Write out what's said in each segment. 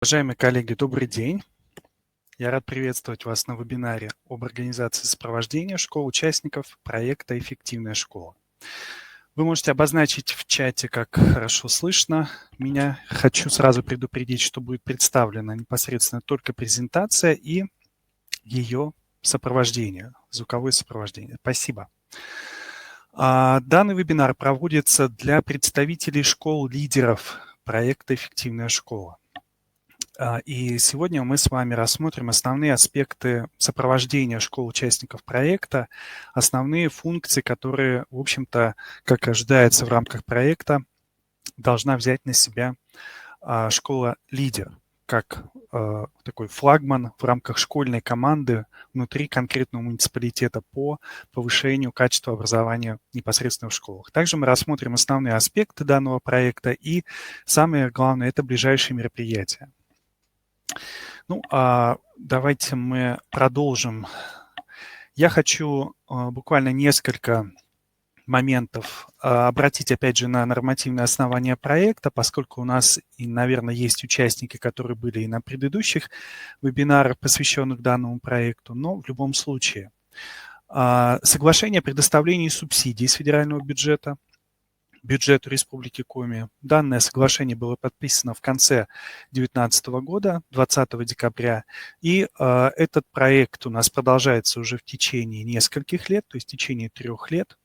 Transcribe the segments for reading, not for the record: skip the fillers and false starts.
Уважаемые коллеги, добрый день. Я рад приветствовать вас на вебинаре об организации сопровождения школ участников проекта «Эффективная школа». Вы можете обозначить в чате, как хорошо слышно меня. Хочу сразу предупредить, что будет представлена непосредственно только презентация и ее сопровождение, звуковое сопровождение. Спасибо. Данный вебинар проводится для представителей школ-лидеров проекта «Эффективная школа». И сегодня мы с вами рассмотрим основные аспекты сопровождения школ участников проекта, основные функции, которые, в общем-то, как ожидается в рамках проекта, должна взять на себя школа-лидер, как такой флагман в рамках школьной команды внутри конкретного муниципалитета по повышению качества образования непосредственно в школах. Также мы рассмотрим основные аспекты данного проекта и, самое главное, это ближайшие мероприятия. Давайте мы продолжим. Я хочу буквально несколько моментов обратить, опять же, на нормативное основание проекта, поскольку у нас, наверное, есть участники, которые были и на предыдущих вебинарах, посвященных данному проекту, но в любом случае. Соглашение о предоставлении субсидий с федерального бюджету Республики Коми. Данное соглашение было подписано в конце 2019 года, 20 декабря, и этот проект у нас продолжается уже в течение нескольких лет, то есть в течение 3 лет.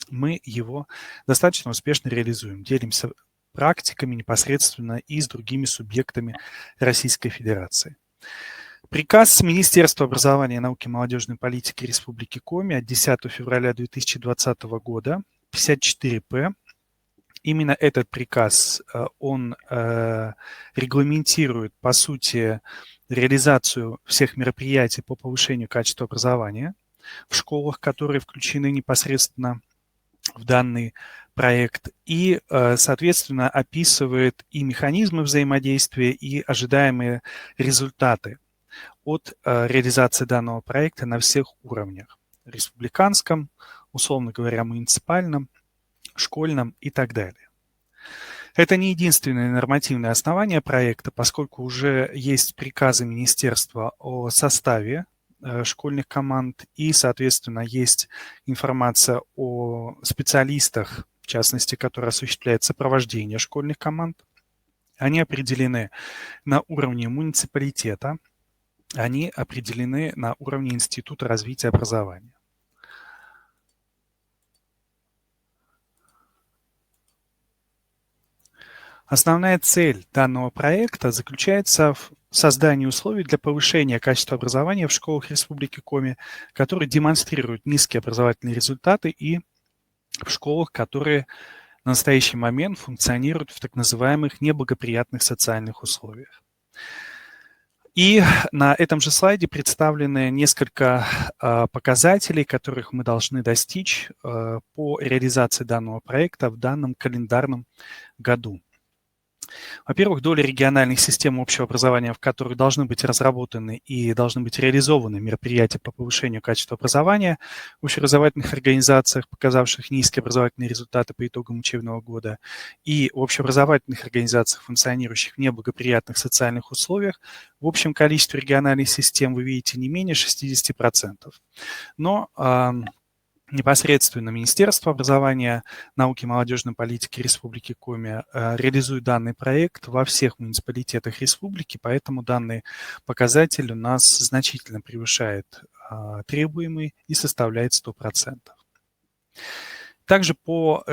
Мы его достаточно успешно реализуем, делимся практиками непосредственно и с другими субъектами Российской Федерации. Приказ Министерства образования, науки и молодежной политики Республики Коми от 10 февраля 2020 года, 54-П. Именно этот приказ, он регламентирует, по сути, реализацию всех мероприятий по повышению качества образования в школах, которые включены непосредственно в данный проект, и, соответственно, описывает и механизмы взаимодействия, и ожидаемые результаты от реализации данного проекта на всех уровнях: республиканском, условно говоря, муниципальном, школьном и так далее. Это не единственное нормативное основание проекта, поскольку уже есть приказы министерства о составе школьных команд и, соответственно, есть информация о специалистах, в частности, которые осуществляют сопровождение школьных команд. Они определены на уровне муниципалитета, они определены на уровне Института развития образования. Основная цель данного проекта заключается в создании условий для повышения качества образования в школах Республики Коми, которые демонстрируют низкие образовательные результаты, и в школах, которые на настоящий момент функционируют в так называемых неблагоприятных социальных условиях. И на этом же слайде представлены несколько показателей, которых мы должны достичь по реализации данного проекта в данном календарном году. Во-первых, доля региональных систем общего образования, в которых должны быть разработаны и должны быть реализованы мероприятия по повышению качества образования в общеобразовательных организациях, показавших низкие образовательные результаты по итогам учебного года, и в общеобразовательных организациях, функционирующих в неблагоприятных социальных условиях, в общем количестве региональных систем вы видите не менее 60%. Но непосредственно Министерство образования, науки и молодежной политики Республики Коми реализует данный проект во всех муниципалитетах республики, поэтому данный показатель у нас значительно превышает требуемый и составляет 100%. Также по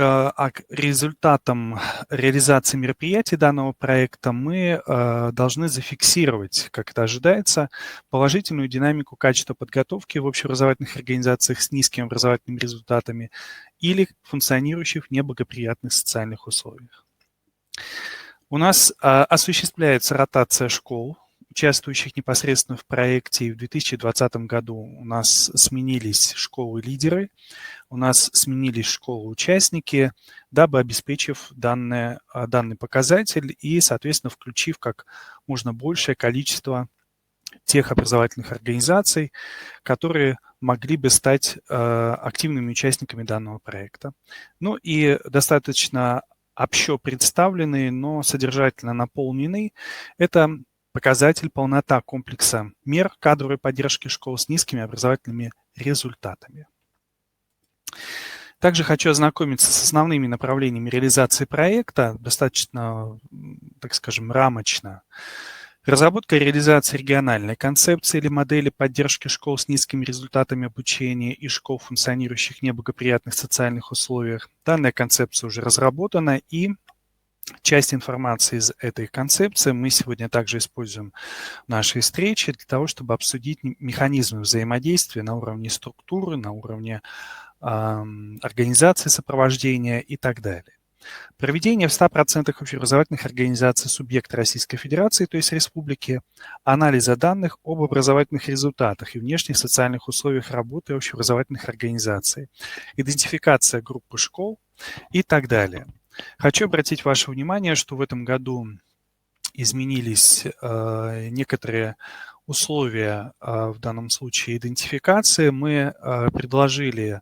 результатам реализации мероприятий данного проекта мы должны зафиксировать, как это ожидается, положительную динамику качества подготовки в общеобразовательных организациях с низкими образовательными результатами или функционирующих в неблагоприятных социальных условиях. У нас осуществляется ротация школ, участвующих непосредственно в проекте. И в 2020 году у нас сменились школы-лидеры, у нас сменились школы-участники, дабы обеспечив данный показатель и, соответственно, включив как можно большее количество тех образовательных организаций, которые могли бы стать активными участниками данного проекта. Ну и достаточно общо представленные, но содержательно наполненные — это показатель полнота комплекса мер кадровой поддержки школ с низкими образовательными результатами. Также хочу ознакомиться с основными направлениями реализации проекта, достаточно, так скажем, рамочно. Разработка и реализация региональной концепции или модели поддержки школ с низкими результатами обучения и школ, функционирующих в неблагоприятных социальных условиях. Данная концепция уже разработана, и часть информации из этой концепции мы сегодня также используем в нашей встрече для того, чтобы обсудить механизмы взаимодействия на уровне структуры, на уровне организации сопровождения и так далее. Проведение в 100% общеобразовательных организаций субъекта Российской Федерации, то есть республики, анализа данных об образовательных результатах и внешних социальных условиях работы общеобразовательных организаций, идентификация группы школ и так далее. Хочу обратить ваше внимание, что в этом году изменились некоторые условия, в данном случае идентификации. Мы предложили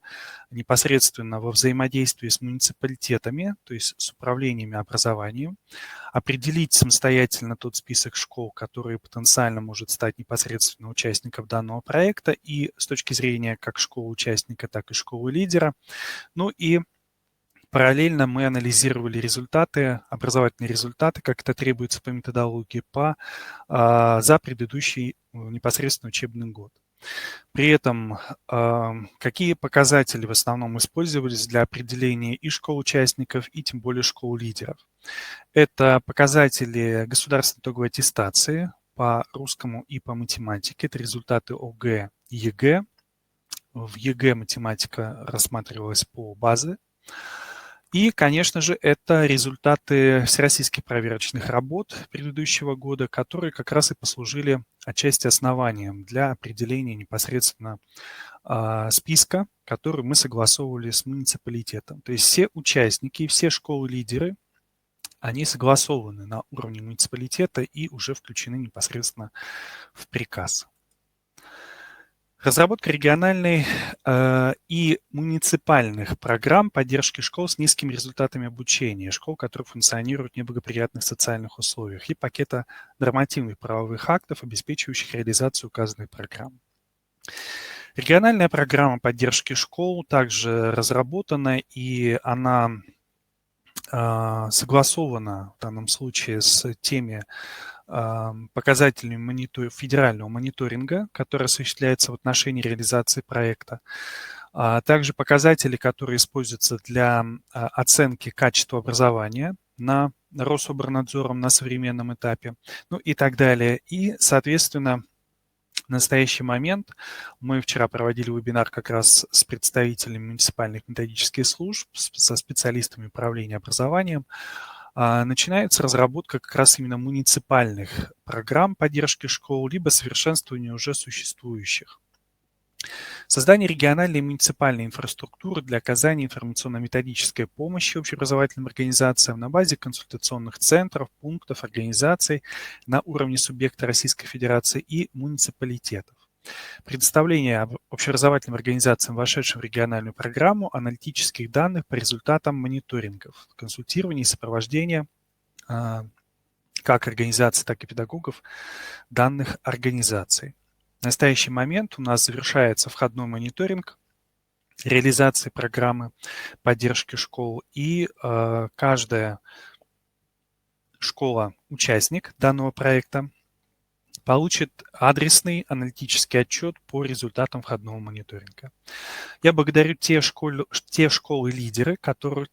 непосредственно во взаимодействии с муниципалитетами, то есть с управлениями образованием, определить самостоятельно тот список школ, который потенциально может стать непосредственно участником данного проекта, и с точки зрения как школы-участника, так и школы-лидера. Ну и параллельно мы анализировали результаты, образовательные результаты, как это требуется по методологии, за предыдущий непосредственно учебный год. При этом какие показатели в основном использовались для определения и школ-участников, и тем более школ-лидеров? Это показатели государственной итоговой аттестации по русскому и по математике. Это результаты ОГЭ и ЕГЭ. В ЕГЭ математика рассматривалась по базе. И, конечно же, это результаты всероссийских проверочных работ предыдущего года, которые как раз и послужили отчасти основанием для определения непосредственно списка, который мы согласовывали с муниципалитетом. То есть все участники, все школы-лидеры, они согласованы на уровне муниципалитета и уже включены непосредственно в приказ. Разработка региональной и муниципальных программ поддержки школ с низкими результатами обучения, школ, которые функционируют в неблагоприятных социальных условиях, и пакета нормативных правовых актов, обеспечивающих реализацию указанной программы. Региональная программа поддержки школ также разработана, и она согласована в данном случае с теми показателями федерального мониторинга, который осуществляется в отношении реализации проекта. Также показатели, которые используются для оценки качества образования на Рособорнадзором на современном этапе, ну и так далее. И, соответственно, в настоящий момент мы вчера проводили вебинар как раз с представителями муниципальных методических служб, со специалистами управления образованием. Начинается разработка как раз именно муниципальных программ поддержки школ, либо совершенствования уже существующих. Создание региональной и муниципальной инфраструктуры для оказания информационно-методической помощи общеобразовательным организациям на базе консультационных центров, пунктов, организаций на уровне субъекта Российской Федерации и муниципалитетов. Предоставление общеобразовательным организациям, вошедшим в региональную программу, аналитических данных по результатам мониторингов, консультирования и сопровождения как организаций, так и педагогов данных организаций. В настоящий момент у нас завершается входной мониторинг реализации программы поддержки школ, и каждая школа-участник данного проекта получит адресный аналитический отчет по результатам входного мониторинга. Я благодарю те школы-лидеры, которые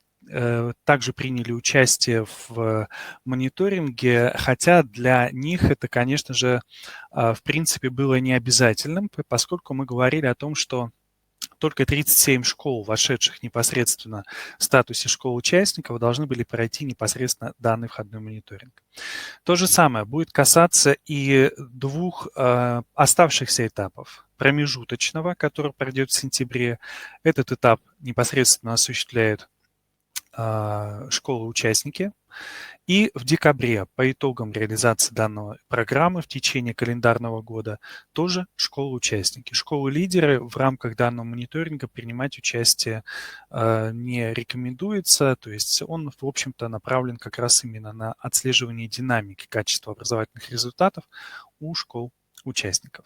также приняли участие в мониторинге, хотя для них это, конечно же, в принципе было не обязательным, поскольку мы говорили о том, что только 37 школ, вошедших непосредственно в статусе школ-участников, должны были пройти непосредственно данный входной мониторинг. То же самое будет касаться и двух оставшихся этапов. Промежуточного, который пройдет в сентябре. Этот этап непосредственно осуществляет школы-участники. И в декабре по итогам реализации данной программы в течение календарного года тоже школы-участники. Школы-лидеры в рамках данного мониторинга принимать участие не рекомендуется, то есть он, в общем-то, направлен как раз именно на отслеживание динамики качества образовательных результатов у школ-участников.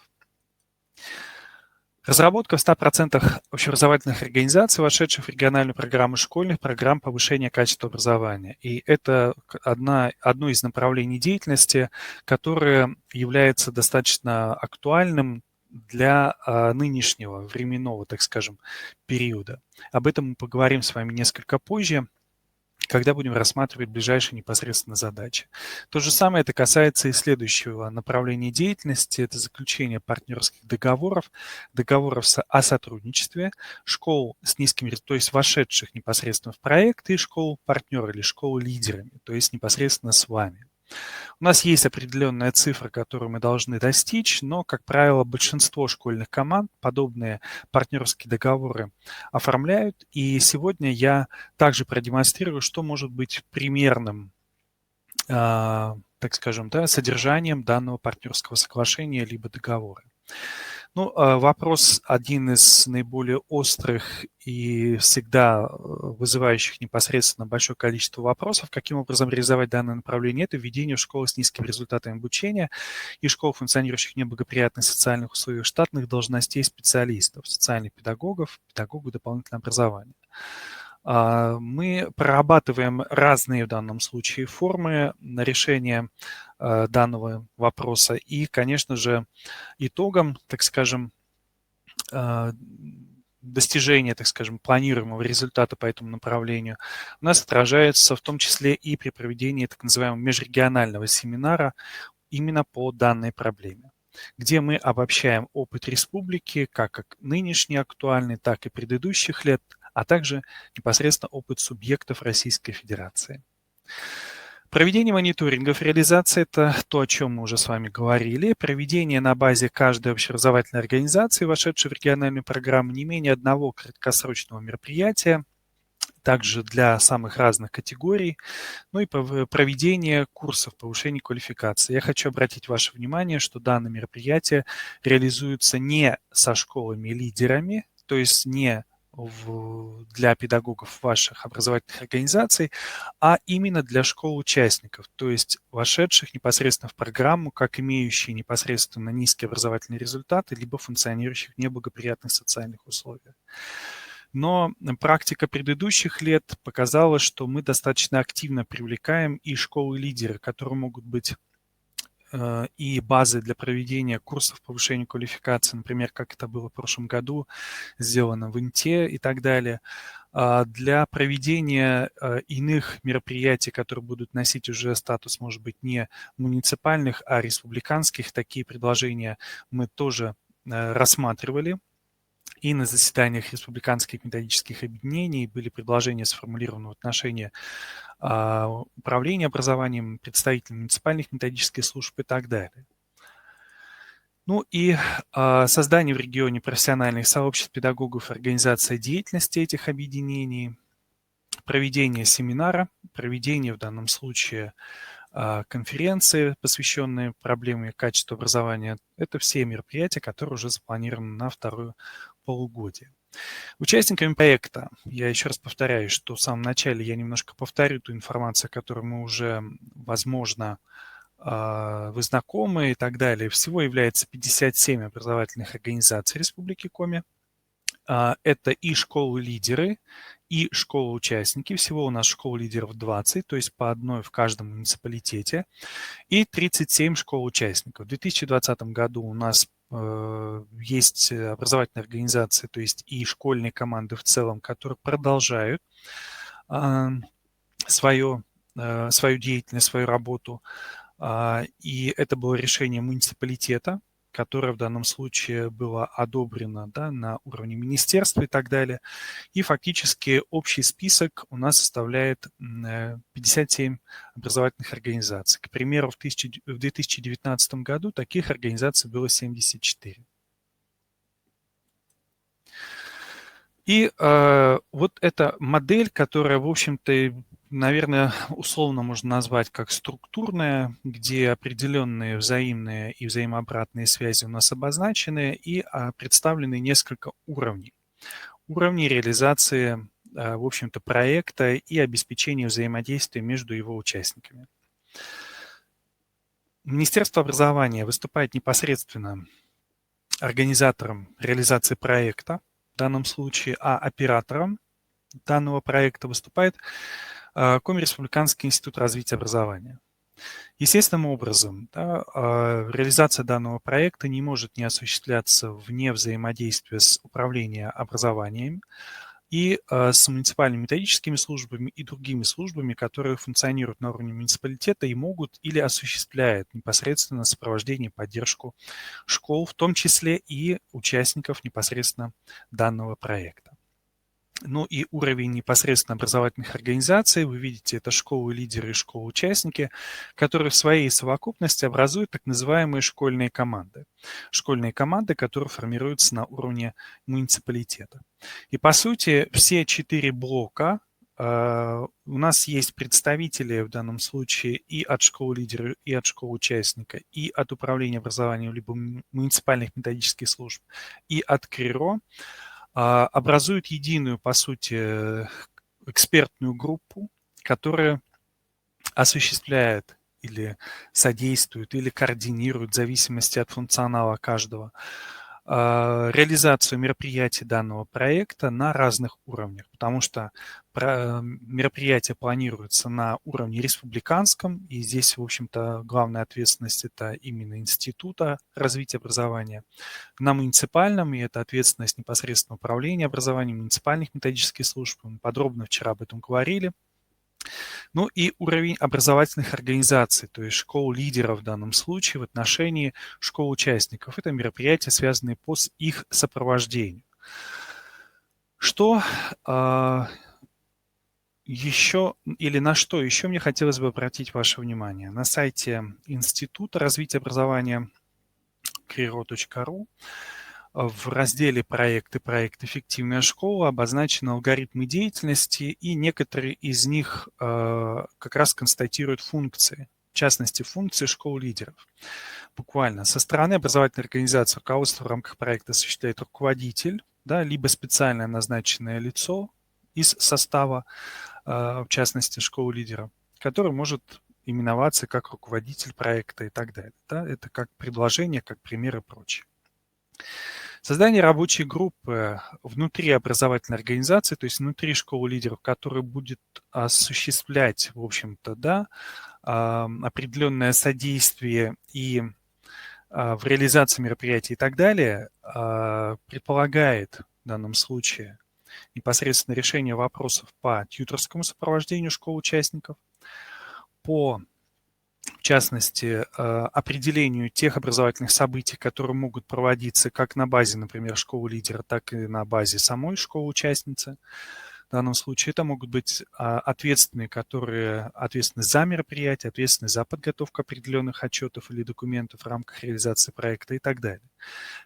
Разработка в 100% общеобразовательных организаций, вошедших в региональную программу школьных программ повышения качества образования. И это одно из направлений деятельности, которое является достаточно актуальным для нынешнего временного, так скажем, периода. Об этом мы поговорим с вами несколько позже, когда будем рассматривать ближайшие непосредственно задачи. То же самое это касается и следующего направления деятельности. Это заключение партнерских договоров, договоров о сотрудничестве, школ с низким, то есть вошедших непосредственно в проект, и школ-партнеры или школ-лидерами, то есть непосредственно с вами. У нас есть определенная цифра, которую мы должны достичь, но, как правило, большинство школьных команд подобные партнерские договоры оформляют. И сегодня я также продемонстрирую, что может быть примерным, так скажем, содержанием данного партнерского соглашения либо договора. Ну, вопрос один из наиболее острых и всегда вызывающих непосредственно большое количество вопросов. Каким образом реализовать данное направление? Это введение в школы с низкими результатами обучения и школ, функционирующих в неблагоприятных социальных условиях, штатных должностей специалистов, социальных педагогов, педагогов дополнительного образования. Мы прорабатываем разные в данном случае формы на решение данного вопроса. И, конечно же, итогом, так скажем, достижения, так скажем, планируемого результата по этому направлению у нас отражается в том числе и при проведении так называемого межрегионального семинара именно по данной проблеме, где мы обобщаем опыт республики, как нынешний актуальный, так и предыдущих лет, а также непосредственно опыт субъектов Российской Федерации. Проведение мониторингов реализации – это то, о чем мы уже с вами говорили. Проведение на базе каждой общеобразовательной организации, вошедшей в региональную программу, не менее одного краткосрочного мероприятия, также для самых разных категорий, ну и проведение курсов повышения квалификации. Я хочу обратить ваше внимание, что данное мероприятие реализуется не со школами-лидерами, то есть не для педагогов ваших образовательных организаций, а именно для школ-участников, то есть вошедших непосредственно в программу, как имеющие непосредственно низкие образовательные результаты, либо функционирующих в неблагоприятных социальных условиях. Но практика предыдущих лет показала, что мы достаточно активно привлекаем и школы-лидеры, которые могут быть и базы для проведения курсов повышения квалификации, например, как это было в прошлом году, сделано в ИНТЕ и так далее, для проведения иных мероприятий, которые будут носить уже статус, может быть, не муниципальных, а республиканских. Такие предложения мы тоже рассматривали. И на заседаниях республиканских методических объединений были предложения сформулированы в отношении управления образованием, представителей муниципальных методических служб и так далее. Ну и создание в регионе профессиональных сообществ педагогов, организация деятельности этих объединений, проведение семинара, проведение в данном случае конференции, посвященные проблеме качества образования. Это все мероприятия, которые уже запланированы на второе полугодие. Участниками проекта, я еще раз повторяю, что в самом начале я немножко повторю ту информацию, которую мы уже, возможно, вы знакомы и так далее. Всего является 57 образовательных организаций Республики Коми. Это и школы-лидеры, и школы-участники. Всего у нас школ-лидеров 20, то есть по одной в каждом муниципалитете, и 37 школ-участников. В 2020 году у нас есть образовательные организации, то есть и школьные команды в целом, которые продолжают свою деятельность, свою работу. И это было решение муниципалитета, которое в данном случае было одобрено на уровне министерства и так далее. И фактически общий список у нас составляет 57 образовательных организаций. К примеру, в 2019 году таких организаций было 74. И вот эта модель, которая, в общем-то, наверное, условно можно назвать как структурная, где определенные взаимные и взаимообратные связи у нас обозначены и представлены несколько уровней. Уровней реализации, в общем-то, проекта и обеспечения взаимодействия между его участниками. Министерство образования выступает непосредственно организатором реализации проекта в данном случае, а оператором данного проекта выступает Коми-Республиканский институт развития образования. Естественным образом, да, реализация данного проекта не может не осуществляться вне взаимодействия с управлением образованием и с муниципальными методическими службами и другими службами, которые функционируют на уровне муниципалитета и могут или осуществляют непосредственно сопровождение и поддержку школ, в том числе и участников непосредственно данного проекта. Ну и уровень непосредственно образовательных организаций, вы видите, это школы-лидеры и школы-участники, которые в своей совокупности образуют так называемые школьные команды. Школьные команды, которые формируются на уровне муниципалитета. И по сути все 4 блока у нас есть представители в данном случае и от школы-лидера, и от школы-участника, и от управления образованием, либо муниципальных методических служб, и от КРИРО, образуют единую, по сути, экспертную группу, которая осуществляет или содействует, или координирует, в зависимости от функционала каждого, реализацию мероприятий данного проекта на разных уровнях, потому что мероприятия планируются на уровне республиканском, и здесь, в общем-то, главная ответственность – это именно Института развития образования. На муниципальном, и это ответственность непосредственно управления образованием, муниципальных методических служб, мы подробно вчера об этом говорили. Ну и уровень образовательных организаций, то есть школ-лидеров в данном случае в отношении школ-участников. Это мероприятия, связанные по их сопровождению. Что еще или на что еще мне хотелось бы обратить ваше внимание? На сайте Института развития образования kriro.ru в разделе «Проекты», «Проект «Эффективная школа» обозначены алгоритмы деятельности, и некоторые из них как раз констатируют функции, в частности, функции школ-лидеров. Буквально со стороны образовательной организации руководство в рамках проекта осуществляет руководитель, да, либо специально назначенное лицо из состава, в частности, школы-лидера, который может именоваться как руководитель проекта и так далее. Да, это как предложение, как пример и прочее. Создание рабочей группы внутри образовательной организации, то есть внутри школы лидеров, которая будет осуществлять, в общем-то, да, определенное содействие и в реализации мероприятий и так далее, предполагает в данном случае непосредственно решение вопросов по тьюторскому сопровождению школ-участников, по в частности, определению тех образовательных событий, которые могут проводиться как на базе, например, школы-лидера, так и на базе самой школы-участницы. В данном случае это могут быть ответственные, которые ответственны за мероприятие, ответственны за подготовку определенных отчетов или документов в рамках реализации проекта и так далее.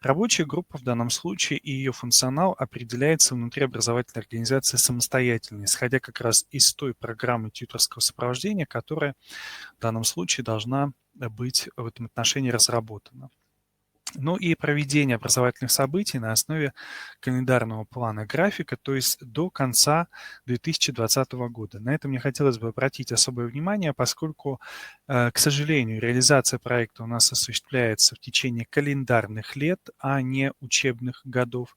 Рабочая группа в данном случае и ее функционал определяется внутри образовательной организации самостоятельно, исходя как раз из той программы тьюторского сопровождения, которая в данном случае должна быть в этом отношении разработана. Ну и проведение образовательных событий на основе календарного плана графика, то есть до конца 2020 года. На это мне хотелось бы обратить особое внимание, поскольку, к сожалению, реализация проекта у нас осуществляется в течение календарных лет, а не учебных годов.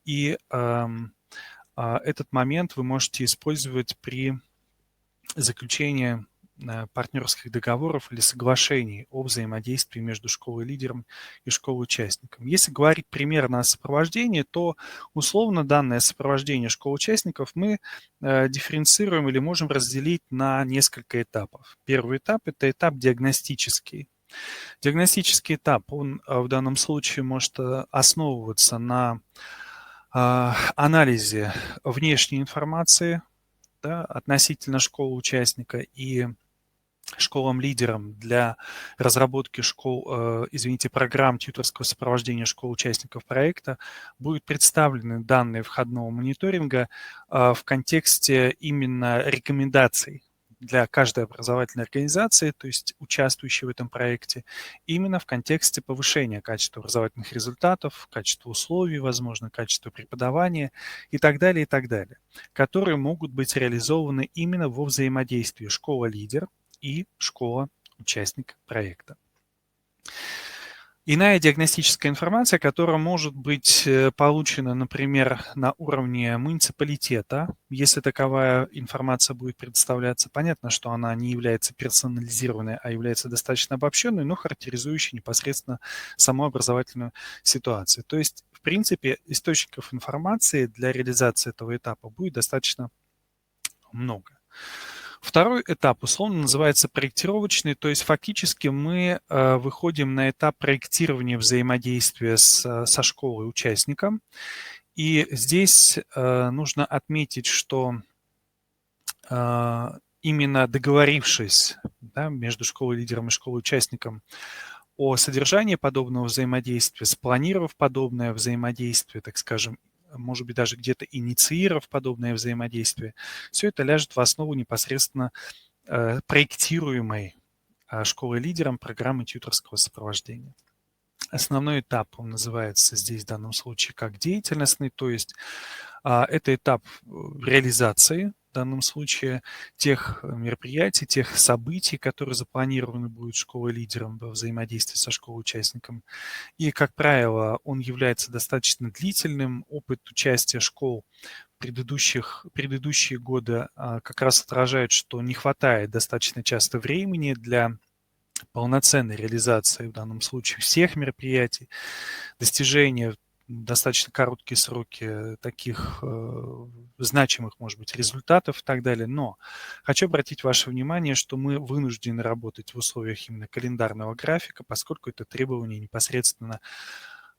И этот момент вы можете использовать при заключении партнерских договоров или соглашений о взаимодействии между школой-лидером и школой-участником. Если говорить примерно о сопровождении, то условно данное сопровождение школ-участников мы дифференцируем или можем разделить на несколько этапов. Первый этап – это этап диагностический. Диагностический этап, он в данном случае может основываться на анализе внешней информации, да, относительно школы-участника и школам-лидерам для разработки программ тьюторского сопровождения школ участников проекта будут представлены данные входного мониторинга в контексте именно рекомендаций для каждой образовательной организации, то есть участвующей в этом проекте, именно в контексте повышения качества образовательных результатов, качества условий, возможно, качества преподавания и так далее, которые могут быть реализованы именно во взаимодействии школа-лидер и школа-участник проекта. Иная диагностическая информация, которая может быть получена, например, на уровне муниципалитета, если таковая информация будет предоставляться, понятно, что она не является персонализированной, а является достаточно обобщенной, но характеризующей непосредственно саму образовательную ситуацию. То есть, в принципе, источников информации для реализации этого этапа будет достаточно много. Второй этап условно называется проектировочный, то есть фактически мы выходим на этап проектирования взаимодействия со школой участником. И здесь нужно отметить, что именно договорившись, да, между школой-лидером и школой-участником о содержании подобного взаимодействия, спланировав подобное взаимодействие, так скажем, может быть, даже где-то инициировав подобное взаимодействие, все это ляжет в основу непосредственно проектируемой школой-лидером программы тьюторского сопровождения. Основной этап, он называется здесь в данном случае как деятельностный, то есть это этап реализации в данном случае тех мероприятий, тех событий, которые запланированы будут школой-лидером во взаимодействии со школой-участником. И, как правило, он является достаточно длительным. Опыт участия школ предыдущие годы как раз отражает, что не хватает достаточно часто времени для полноценной реализации в данном случае всех мероприятий, достижения в достаточно короткие сроки таких значимых, может быть, результатов и так далее. Но хочу обратить ваше внимание, что мы вынуждены работать в условиях именно календарного графика, поскольку это требование непосредственно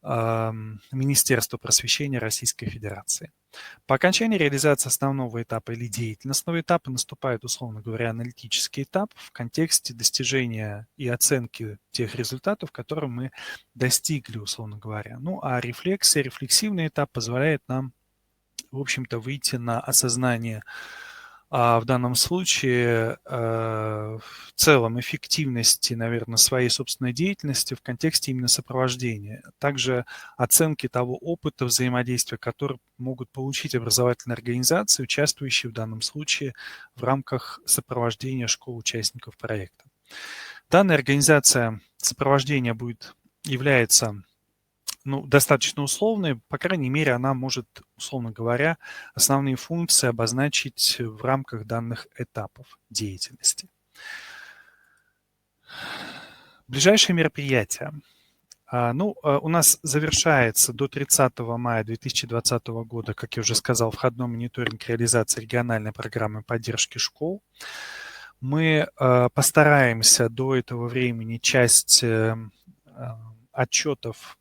Министерства просвещения Российской Федерации. По окончании реализации основного этапа или деятельностного этапа наступает, условно говоря, аналитический этап в контексте достижения и оценки тех результатов, которые мы достигли, условно говоря. Ну, а рефлексивный этап позволяет нам, в общем-то, выйти на осознание в данном случае в целом эффективности, наверное, своей собственной деятельности в контексте именно сопровождения. Также оценки того опыта взаимодействия, который могут получить образовательные организации, участвующие в данном случае в рамках сопровождения школ участников проекта. Данная организация сопровождения является достаточно условной, по крайней мере, она может, условно говоря, основные функции обозначить в рамках данных этапов деятельности. Ближайшие мероприятия. У нас завершается до 30 мая 2020 года, как я уже сказал, входной мониторинг реализации региональной программы поддержки школ. Мы постараемся до этого времени часть отчетов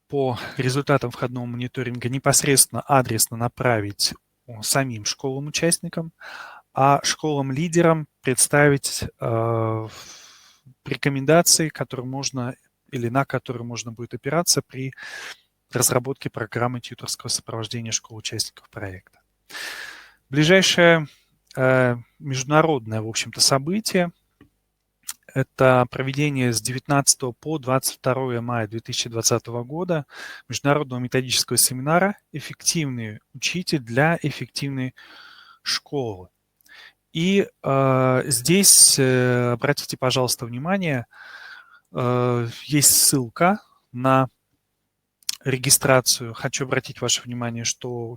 по результатам входного мониторинга непосредственно адресно направить самим школам-участникам, а школам-лидерам представить рекомендации, на которые можно будет опираться при разработке программы тьюторского сопровождения школ-участников проекта. Ближайшее международное, в общем-то, событие – это проведение с 19 по 22 мая 2020 года международного методического семинара «Эффективный учитель для эффективной школы». И здесь, обратите, пожалуйста, внимание, есть ссылка на регистрацию. Хочу обратить ваше внимание, что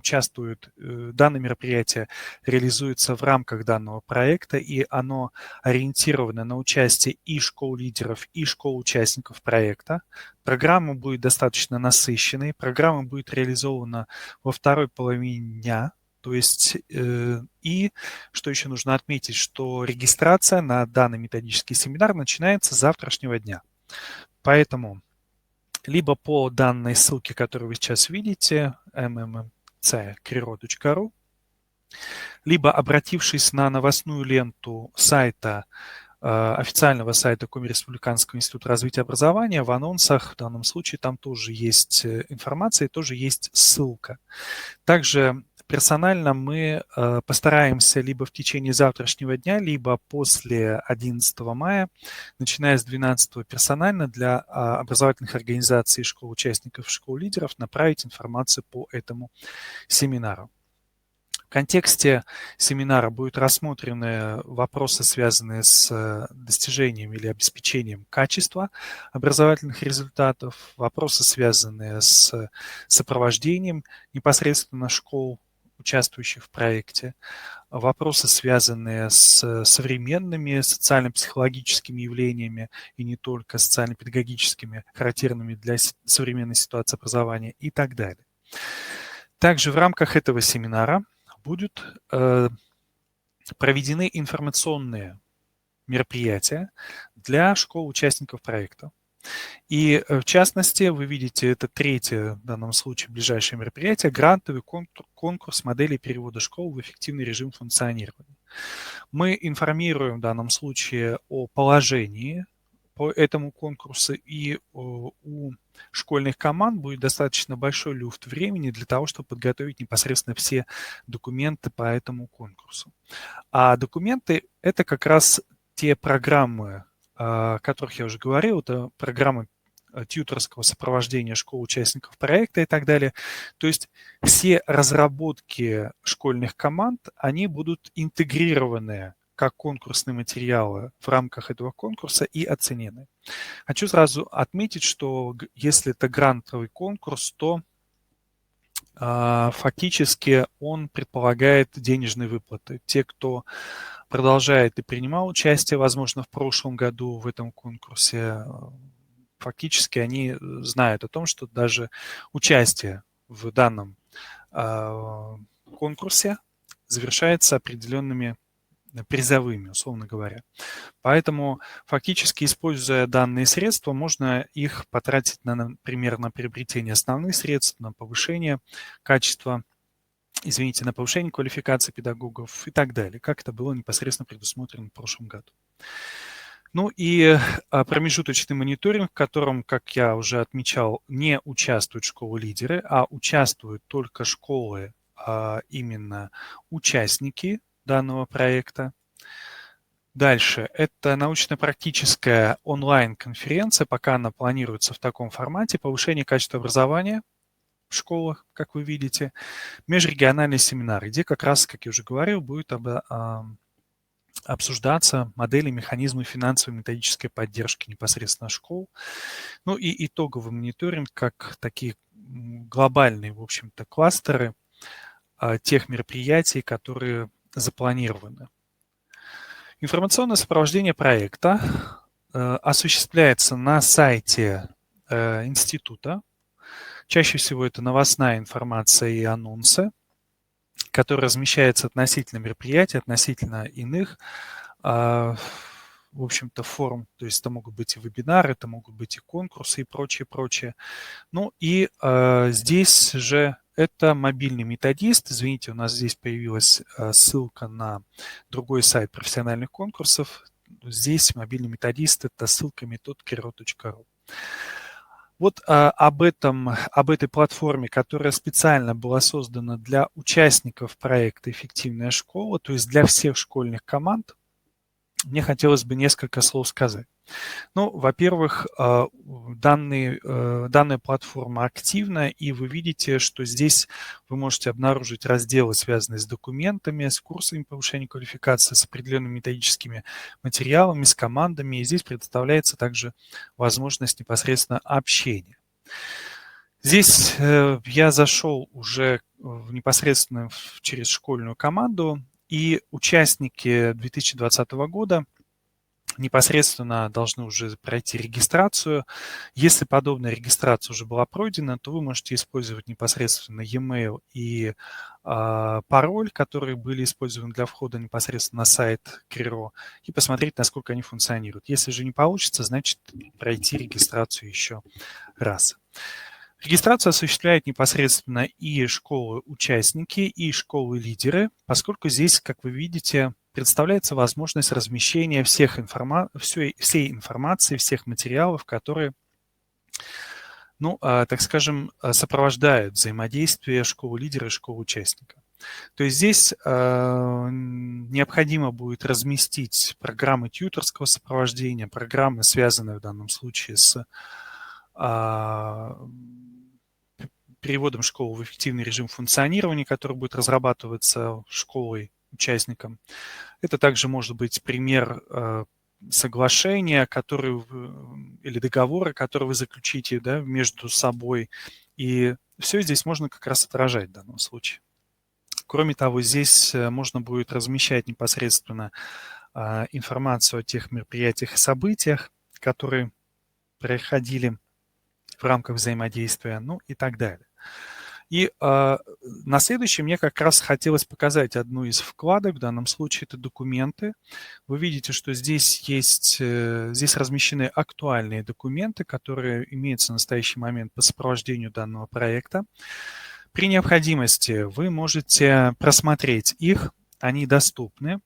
данное мероприятие реализуется в рамках данного проекта, и оно ориентировано на участие и школ-лидеров, и школ-участников проекта. Программа будет достаточно насыщенной, программа будет реализована во второй половине дня. То есть, и что еще нужно отметить, что регистрация на данный методический семинар начинается с завтрашнего дня. Поэтому либо по данной ссылке, которую вы сейчас видите, mmmc.kiro.ru, либо обратившись на новостную ленту сайта, официального сайта Коми Республиканского института развития образования, в анонсах в данном случае там тоже есть информация, тоже есть ссылка. Также персонально мы постараемся либо в течение завтрашнего дня, либо после 11 мая, начиная с 12 персонально для образовательных организаций и школ участников, школ лидеров направить информацию по этому семинару. В контексте семинара будут рассмотрены вопросы, связанные с достижением или обеспечением качества образовательных результатов, вопросы, связанные с сопровождением непосредственно школ, участвующих в проекте, вопросы, связанные с современными социально-психологическими явлениями и не только социально-педагогическими, характерными для современной ситуации образования и так далее. Также в рамках этого семинара будут проведены информационные мероприятия для школ-участников проекта. И в частности, вы видите, это третье, в данном случае, ближайшее мероприятие, грантовый конкурс моделей перевода школ в эффективный режим функционирования. Мы информируем в данном случае о положении по этому конкурсу, и у школьных команд будет достаточно большой люфт времени для того, чтобы подготовить непосредственно все документы по этому конкурсу. А документы – это как раз те программы, о которых я уже говорил, это программы тьюторского сопровождения школ участников проекта и так далее. То есть все разработки школьных команд, они будут интегрированы как конкурсные материалы в рамках этого конкурса и оценены. Хочу сразу отметить, что если это грантовый конкурс, то фактически он предполагает денежные выплаты. Те, кто продолжает и принимал участие, возможно, в прошлом году в этом конкурсе, фактически они знают о том, что даже участие в данном конкурсе завершается определенными призовыми, условно говоря. Поэтому фактически, используя данные средства, можно их потратить, например, на приобретение основных средств, на повышение качества, на повышение квалификации педагогов и так далее, как это было непосредственно предусмотрено в прошлом году. Ну и промежуточный мониторинг, в котором, как я уже отмечал, не участвуют школы-лидеры, а участвуют только школы, именно участники данного проекта. Дальше. Это научно-практическая онлайн-конференция, пока она планируется в таком формате, повышение качества образования в школах, как вы видите, межрегиональный семинар, где как раз, как я уже говорил, будет обсуждаться модели, механизмы финансовой и методической поддержки непосредственно школ. Ну и итоговый мониторинг, как такие глобальные, в общем-то, кластеры тех мероприятий, которые запланированы. Информационное сопровождение проекта осуществляется на сайте института. Чаще всего это новостная информация и анонсы, которые размещаются относительно мероприятий, относительно иных, в общем-то, форм. То есть это могут быть и вебинары, это могут быть и конкурсы и прочее, прочее. Ну и здесь же это мобильный методист. Извините, у нас здесь появилась ссылка на другой сайт профессиональных конкурсов. Здесь мобильный методист – это ссылка metod.kero.ru. Вот об этой платформе, которая специально была создана для участников проекта «Эффективная школа», то есть для всех школьных команд, мне хотелось бы несколько слов сказать. Ну, во-первых, данная платформа активна, и вы видите, что здесь вы можете обнаружить разделы, связанные с документами, с курсами повышения квалификации, с определенными методическими материалами, с командами. И здесь предоставляется также возможность непосредственно общения. Здесь я зашел уже непосредственно через школьную команду, и участники 2020 года непосредственно должны уже пройти регистрацию. Если подобная регистрация уже была пройдена, то вы можете использовать непосредственно e-mail и пароль, которые были использованы для входа непосредственно на сайт Kero, и посмотреть, насколько они функционируют. Если же не получится, значит пройти регистрацию еще раз. Регистрацию осуществляют непосредственно и школы-участники, и школы-лидеры, поскольку здесь, как вы видите, представляется возможность размещения всей информации, всех материалов, которые, так скажем, сопровождают взаимодействие школы-лидера и школы-участника. То есть здесь необходимо будет разместить программы тьюторского сопровождения, программы, связанные в данном случае с переводом школы в эффективный режим функционирования, который будет разрабатываться школой участникам. Это также может быть пример соглашения, или договора, который вы заключите, да, между собой. И все здесь можно как раз отражать в данном случае. Кроме того, здесь можно будет размещать непосредственно информацию о тех мероприятиях и событиях, которые происходили в рамках взаимодействия, ну и так далее. И на следующем мне как раз хотелось показать одну из вкладок, в данном случае это документы. Вы видите, что здесь размещены актуальные документы, которые имеются в настоящий момент по сопровождению данного проекта. При необходимости вы можете просмотреть их, они доступны.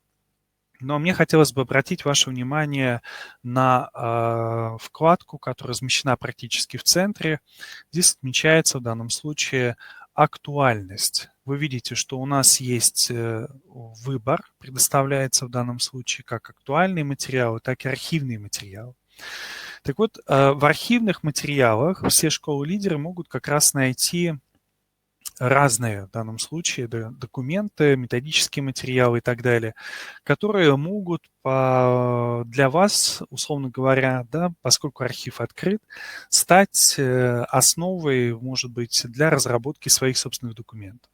Но мне хотелось бы обратить ваше внимание на вкладку, которая размещена практически в центре. Здесь отмечается в данном случае актуальность. Вы видите, что у нас есть выбор, предоставляется в данном случае как актуальные материалы, так и архивные материалы. Так вот, в архивных материалах все школы-лидеры могут как раз найти разные в данном случае документы, методические материалы и так далее, которые могут для вас, условно говоря, да, поскольку архив открыт, стать основой, может быть, для разработки своих собственных документов.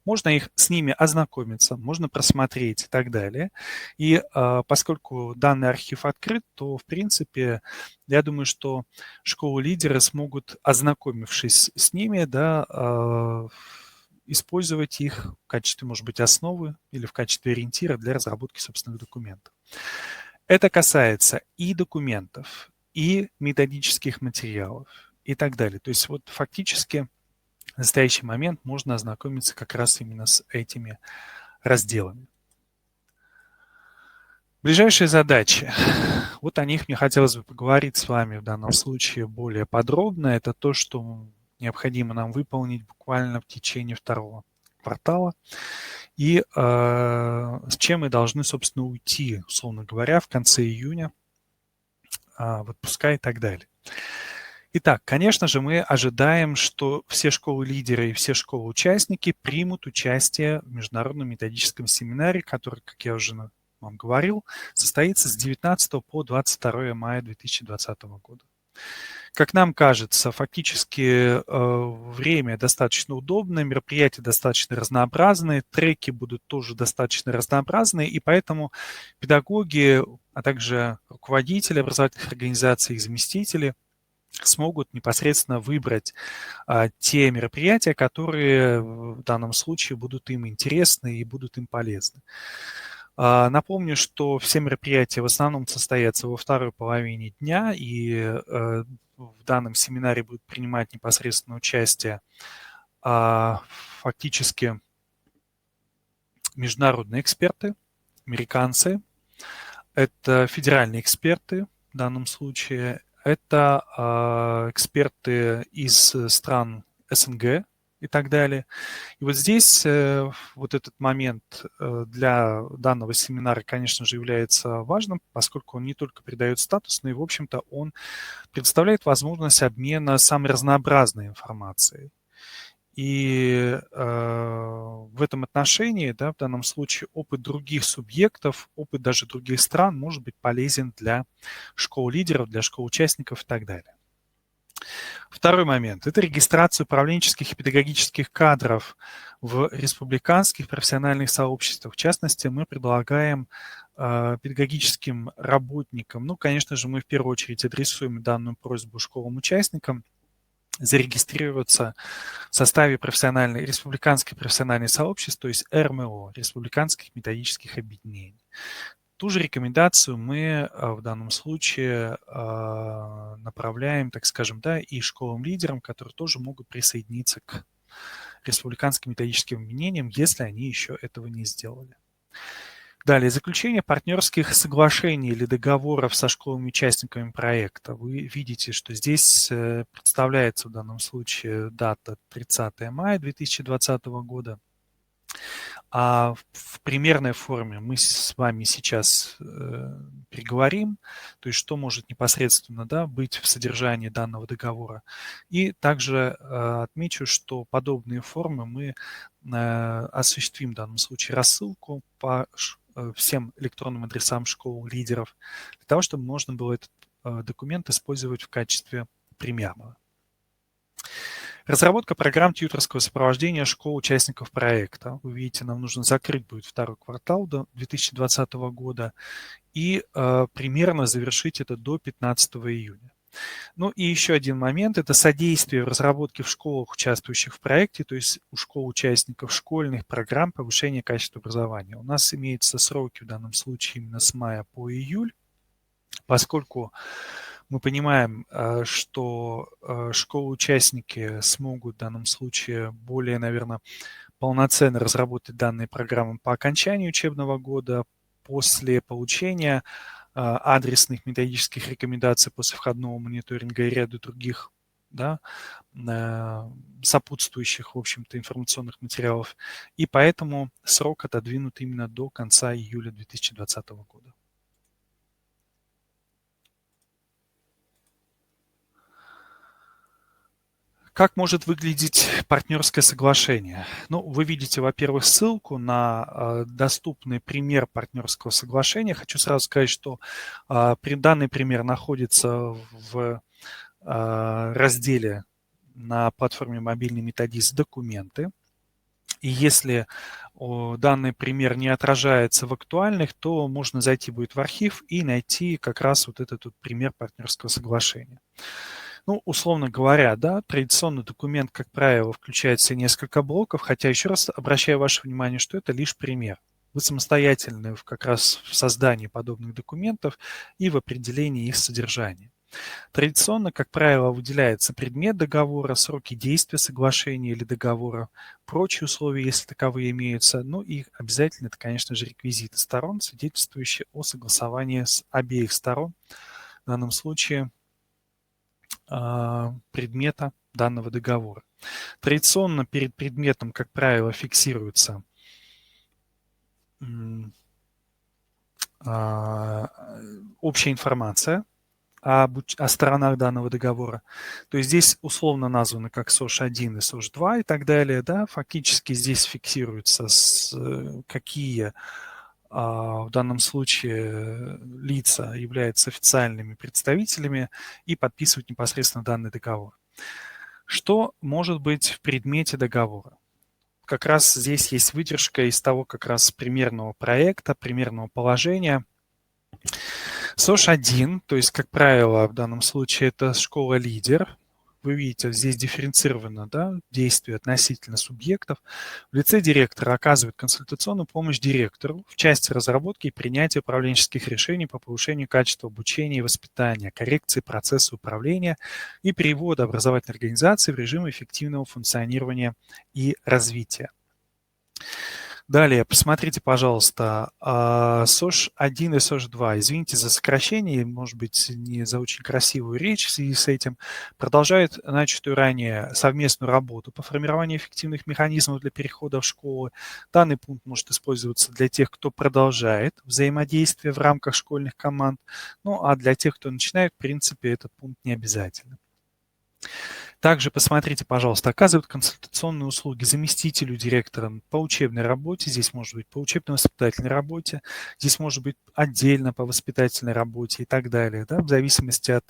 Можно с ними ознакомиться, можно просмотреть и так далее. И поскольку данный архив открыт, то, в принципе, я думаю, что школы-лидеры смогут, ознакомившись с ними, да, использовать их в качестве, может быть, основы или в качестве ориентира для разработки собственных документов. Это касается и документов, и методических материалов и так далее. То есть вот фактически в настоящий момент можно ознакомиться как раз именно с этими разделами. Ближайшие задачи. Вот о них мне хотелось бы поговорить с вами в данном случае более подробно. Это то, что необходимо нам выполнить буквально в течение второго квартала. И с чем мы должны, собственно, уйти, условно говоря, в конце июня в отпуска и так далее. Итак, конечно же, мы ожидаем, что все школы-лидеры и все школы-участники примут участие в международном методическом семинаре, который, как я уже вам говорил, состоится с 19 по 22 мая 2020 года. Как нам кажется, фактически время достаточно удобное, мероприятия достаточно разнообразные, треки будут тоже достаточно разнообразные, и поэтому педагоги, а также руководители образовательных организаций и заместители смогут непосредственно выбрать те мероприятия, которые в данном случае будут им интересны и будут им полезны. Напомню, что все мероприятия в основном состоятся во второй половине дня, и в данном семинаре будут принимать непосредственно участие фактически международные эксперты, американцы, это федеральные эксперты в данном случае, это эксперты из стран СНГ и так далее. И вот здесь вот этот момент для данного семинара, конечно же, является важным, поскольку он не только придает статус, но и, в общем-то, он предоставляет возможность обмена самой разнообразной информацией. И в этом отношении, да, в данном случае, опыт других субъектов, опыт даже других стран может быть полезен для школ-лидеров, для школ-участников и так далее. Второй момент – это регистрация управленческих и педагогических кадров в республиканских профессиональных сообществах. В частности, мы предлагаем педагогическим работникам, ну, конечно же, мы в первую очередь адресуем данную просьбу школам-участникам, зарегистрироваться в составе республиканской профессиональной сообщества, то есть РМО, республиканских методических объединений. Ту же рекомендацию мы в данном случае направляем, так скажем, да, и школам-лидерам, которые тоже могут присоединиться к республиканским методическим объединениям, если они еще этого не сделали. Далее, заключение партнерских соглашений или договоров со школами-участниками проекта. Вы видите, что здесь представляется в данном случае дата 30 мая 2020 года. А в примерной форме мы с вами сейчас переговорим, то есть что может непосредственно, да, быть в содержании данного договора. И также отмечу, что подобные формы мы осуществим в данном случае рассылку по всем электронным адресам школ лидеров, для того, чтобы можно было этот документ использовать в качестве примерного. Разработка программ тьюторского сопровождения школ участников проекта. Вы видите, нам нужно закрыть будет второй квартал до 2020 года и примерно завершить это до 15 июня. Ну и еще один момент – это содействие в разработке в школах, участвующих в проекте, то есть у школ-участников школьных программ повышения качества образования. У нас имеются сроки в данном случае именно с мая по июль, поскольку мы понимаем, что школы-участники смогут в данном случае более, наверное, полноценно разработать данные программы по окончанию учебного года, после получения адресных методических рекомендаций после входного мониторинга и ряда других, да, сопутствующих, в общем-то, информационных материалов. И поэтому срок отодвинут именно до конца июля 2020 года. Как может выглядеть партнерское соглашение? Ну, вы видите, во-первых, ссылку на доступный пример партнерского соглашения. Хочу сразу сказать, что данный пример находится в разделе на платформе «Мобильный методист» «Документы». И если данный пример не отражается в актуальных, то можно зайти будет в архив и найти как раз вот этот вот пример партнерского соглашения. Ну, условно говоря, да, традиционный документ, как правило, включает в себя несколько блоков, хотя еще раз обращаю ваше внимание, что это лишь пример. Вы самостоятельны как раз в создании подобных документов и в определении их содержания. Традиционно, как правило, выделяется предмет договора, сроки действия соглашения или договора, прочие условия, если таковые имеются, ну и обязательно это, конечно же, реквизиты сторон, свидетельствующие о согласовании с обеих сторон, в данном случае предмета данного договора. Традиционно перед предметом, как правило, фиксируется общая информация о сторонах данного договора. То есть здесь условно названы как СОЖ-1 и СОЖ-2 и так далее. Да? Фактически здесь фиксируется, какие в данном случае лица являются официальными представителями и подписывают непосредственно данный договор. Что может быть в предмете договора? Как раз здесь есть выдержка из того как раз примерного проекта, примерного положения. СОЖ-1, то есть, как правило, в данном случае это школа-лидер. Вы видите, здесь дифференцировано, да, действие относительно субъектов. В лице директора оказывает консультационную помощь директору в части разработки и принятия управленческих решений по повышению качества обучения и воспитания, коррекции процесса управления и перевода образовательной организации в режим эффективного функционирования и развития. Далее, посмотрите, пожалуйста, СОЖ-1 и СОЖ-2, извините за сокращение, может быть, не за очень красивую речь в связи с этим, продолжают начатую ранее совместную работу по формированию эффективных механизмов для перехода в школы. Данный пункт может использоваться для тех, кто продолжает взаимодействие в рамках школьных команд, ну а для тех, кто начинает, в принципе, этот пункт не обязательно. Также посмотрите, пожалуйста, оказывают консультационные услуги заместителю директора по учебной работе, здесь может быть по учебно-воспитательной работе, здесь может быть отдельно по воспитательной работе и так далее, да, в зависимости от,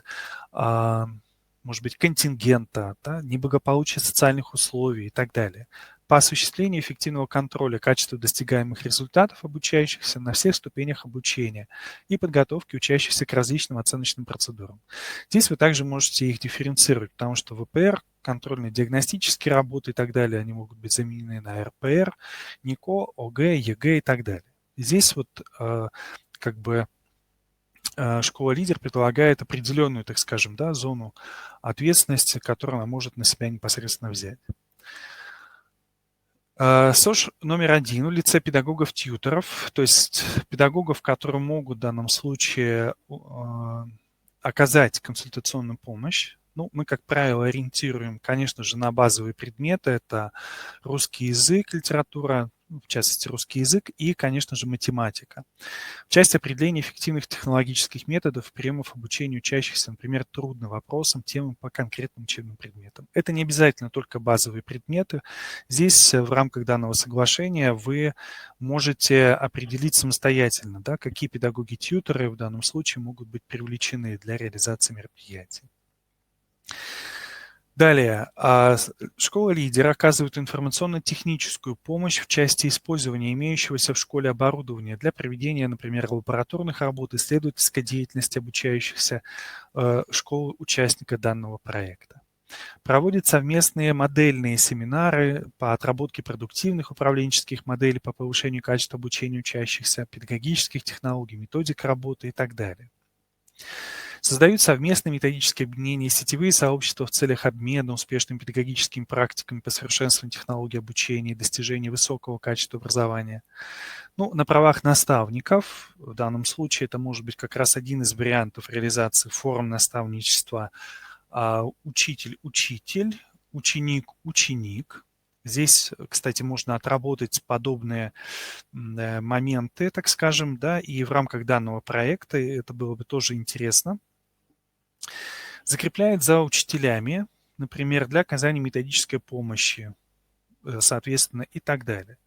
может быть, контингента, да, неблагополучия социальных условий и так далее. По осуществлению эффективного контроля качества достигаемых результатов обучающихся на всех ступенях обучения и подготовки учащихся к различным оценочным процедурам. Здесь вы также можете их дифференцировать, потому что ВПР, контрольно-диагностические работы и так далее, они могут быть заменены на РПР, НИКО, ОГЭ, ЕГЭ и так далее. Здесь вот как бы школа-лидер предлагает определенную, так скажем, да, зону ответственности, которую она может на себя непосредственно взять. СОЖ номер 1 в лице педагогов-тьюторов, то есть педагогов, которые могут в данном случае оказать консультационную помощь. Ну, мы, как правило, ориентируем, конечно же, на базовые предметы. Это русский язык, литература, в частности, русский язык и, конечно же, математика. В части определения эффективных технологических методов приемов обучения учащихся, например, трудным вопросам, темам по конкретным учебным предметам. Это не обязательно только базовые предметы. Здесь в рамках данного соглашения вы можете определить самостоятельно, да, какие педагоги-тьюторы в данном случае могут быть привлечены для реализации мероприятий. Далее. Школа-лидер оказывает информационно-техническую помощь в части использования имеющегося в школе оборудования для проведения, например, лабораторных работ, исследовательской деятельности обучающихся школ участника данного проекта. Проводит совместные модельные семинары по отработке продуктивных управленческих моделей, по повышению качества обучения учащихся, педагогических технологий, методик работы и так далее. Создают совместные методические объединения и сетевые сообщества в целях обмена успешными педагогическими практиками по совершенствованию технологий обучения и достижения высокого качества образования. Ну, на правах наставников, в данном случае это может быть как раз один из вариантов реализации форм наставничества учитель-учитель, ученик-ученик. Здесь, кстати, можно отработать подобные моменты, так скажем, да, и в рамках данного проекта это было бы тоже интересно. Закрепляет за учителями, например, для оказания методической помощи, соответственно, и так далее.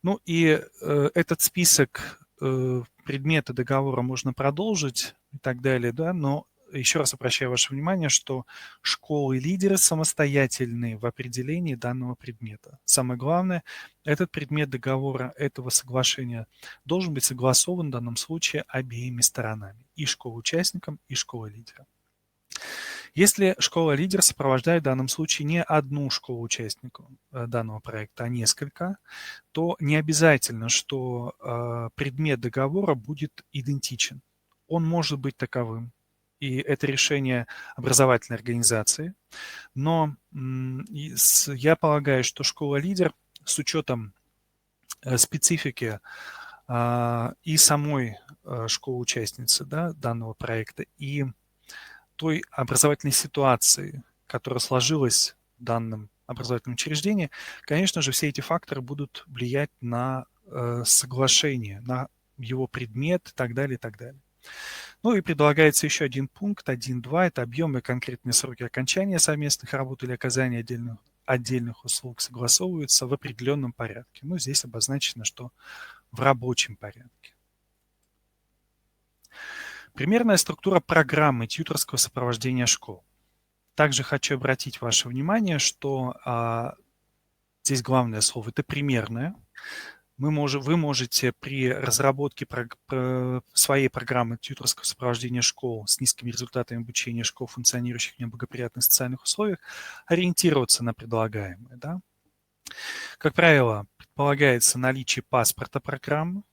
Ну и этот список предмета договора можно продолжить и так далее, да, но еще раз обращаю ваше внимание, что школы-лидеры самостоятельны в определении данного предмета. Самое главное, этот предмет договора, этого соглашения должен быть согласован в данном случае обеими сторонами, и школоучастником, и школой-лидером. Если школа-лидер сопровождает в данном случае не одну школу-участника данного проекта, а несколько, то не обязательно, что предмет договора будет идентичен. Он может быть таковым, и это решение образовательной организации. Но я полагаю, что школа-лидер с учетом специфики и самой школы-участницы, да, данного проекта, и той образовательной ситуации, которая сложилась в данном образовательном учреждении, конечно же, все эти факторы будут влиять на соглашение, на его предмет и так далее, и так далее. Ну и предлагается еще один пункт, 1.2, это объемы и конкретные сроки окончания совместных работ или оказания отдельных услуг согласовываются в определенном порядке. Ну, здесь обозначено, что в рабочем порядке. Примерная структура программы тьюторского сопровождения школ. Также хочу обратить ваше внимание, что здесь главное слово – это примерное. Вы можете при разработке своей программы тьюторского сопровождения школ с низкими результатами обучения школ, функционирующих в неблагоприятных социальных условиях, ориентироваться на предлагаемое. Да? Как правило, предполагается наличие паспорта программы.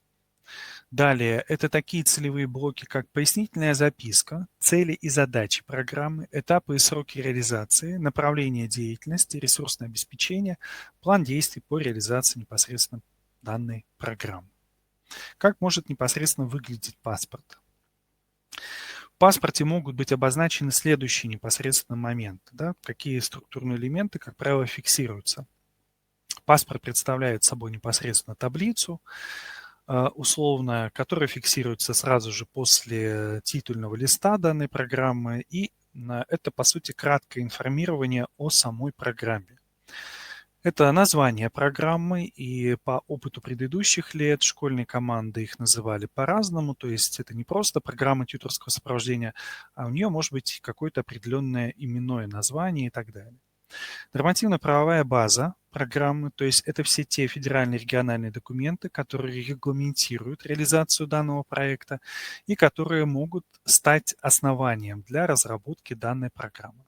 Далее, это такие целевые блоки, как пояснительная записка, цели и задачи программы, этапы и сроки реализации, направление деятельности, ресурсное обеспечение, план действий по реализации непосредственно данной программы. Как может непосредственно выглядеть паспорт? В паспорте могут быть обозначены следующие непосредственно моменты. Да? Какие структурные элементы, как правило, фиксируются. Паспорт представляет собой непосредственно таблицу, условная, которая фиксируется сразу же после титульного листа данной программы, и это, по сути, краткое информирование о самой программе. Это название программы, и по опыту предыдущих лет школьные команды их называли по-разному, то есть это не просто программа тьюторского сопровождения, а у нее может быть какое-то определенное именное название и так далее. Нормативно-правовая база программы, то есть это все те федеральные и региональные документы, которые регламентируют реализацию данного проекта и которые могут стать основанием для разработки данной программы.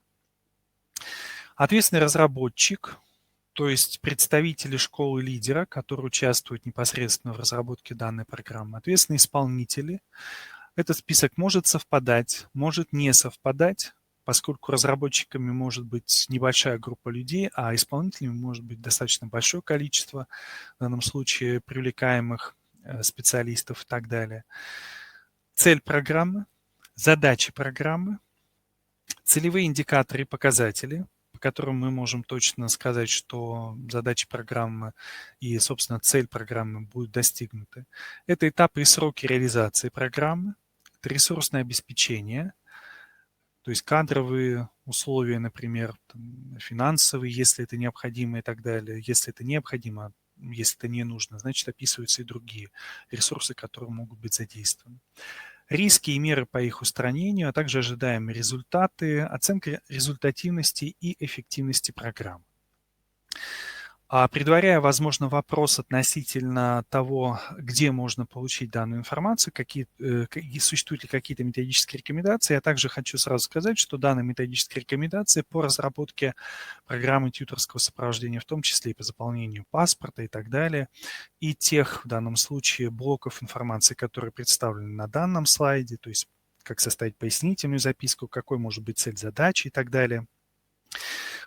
Ответственный разработчик то есть представители школы-лидера, которые участвуют непосредственно в разработке данной программы, ответственные исполнители. Этот список может совпадать, может не совпадать, поскольку разработчиками может быть небольшая группа людей, а исполнителями может быть достаточно большое количество, в данном случае привлекаемых специалистов и так далее. Цель программы, задачи программы, целевые индикаторы и показатели, по которым мы можем точно сказать, что задачи программы и, собственно, цель программы будут достигнуты. Это этапы и сроки реализации программы, это ресурсное обеспечение, то есть кадровые условия, например, финансовые, если это необходимо и так далее. Если это необходимо, если это не нужно, значит, описываются и другие ресурсы, которые могут быть задействованы. Риски и меры по их устранению, а также ожидаемые результаты, оценка результативности и эффективности программ. Предваряя, возможно, вопрос относительно того, где можно получить данную информацию, существуют ли какие-то методические рекомендации, я также хочу сразу сказать, что данные методические рекомендации по разработке программы тьюторского сопровождения, в том числе и по заполнению паспорта и так далее, и тех, в данном случае, блоков информации, которые представлены на данном слайде, то есть как составить пояснительную записку, какой может быть цель задачи и так далее.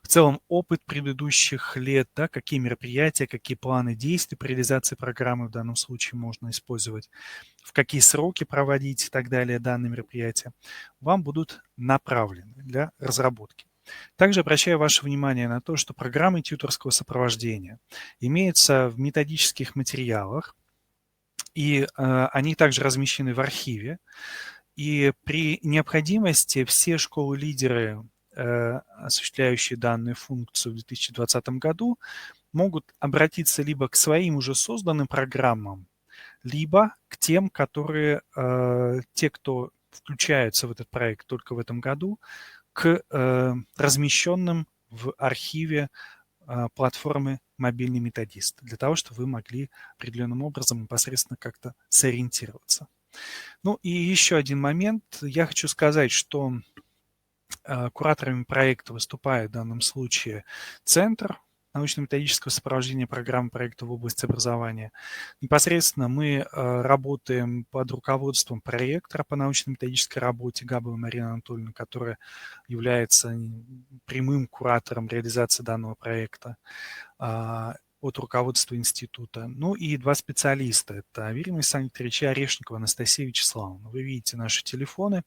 В целом опыт предыдущих лет, да, какие мероприятия, какие планы действий по реализации программы в данном случае можно использовать, в какие сроки проводить и так далее данные мероприятия, вам будут направлены для разработки. Также обращаю ваше внимание на то, что программы тьюторского сопровождения имеются в методических материалах, и они также размещены в архиве. И при необходимости все школы-лидеры, осуществляющие данную функцию в 2020 году, могут обратиться либо к своим уже созданным программам, либо к тем, те, кто включаются в этот проект только в этом году, к размещенным в архиве платформы «Мобильный методист», для того, чтобы вы могли определенным образом непосредственно как-то сориентироваться. Ну и еще один момент. Я хочу сказать, что кураторами проекта выступает в данном случае Центр научно-методического сопровождения программ проекта в области образования. Непосредственно мы работаем под руководством проректора по научно-методической работе Габовой Марины Анатольевны, которая является прямым куратором реализации данного проекта от руководства института. Ну и два специалиста. Это Аверин Александр Викторович и Орешникова Анастасия Вячеславовна. Вы видите наши телефоны.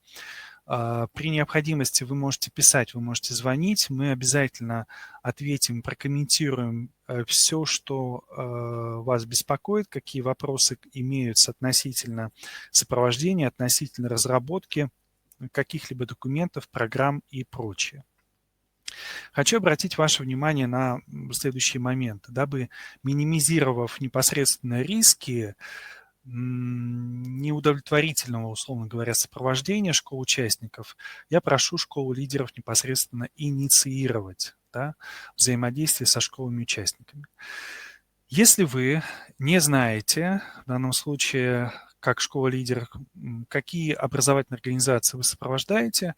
При необходимости вы можете писать, вы можете звонить. Мы обязательно ответим, прокомментируем все, что вас беспокоит, какие вопросы имеются относительно сопровождения, относительно разработки каких-либо документов, программ и прочее. Хочу обратить ваше внимание на следующие моменты. Дабы минимизировав непосредственно риски неудовлетворительного, условно говоря, сопровождения школ-участников, я прошу школу-лидеров непосредственно инициировать, да, взаимодействие со школами-участниками. Если вы не знаете, в данном случае, как школа-лидер, какие образовательные организации вы сопровождаете,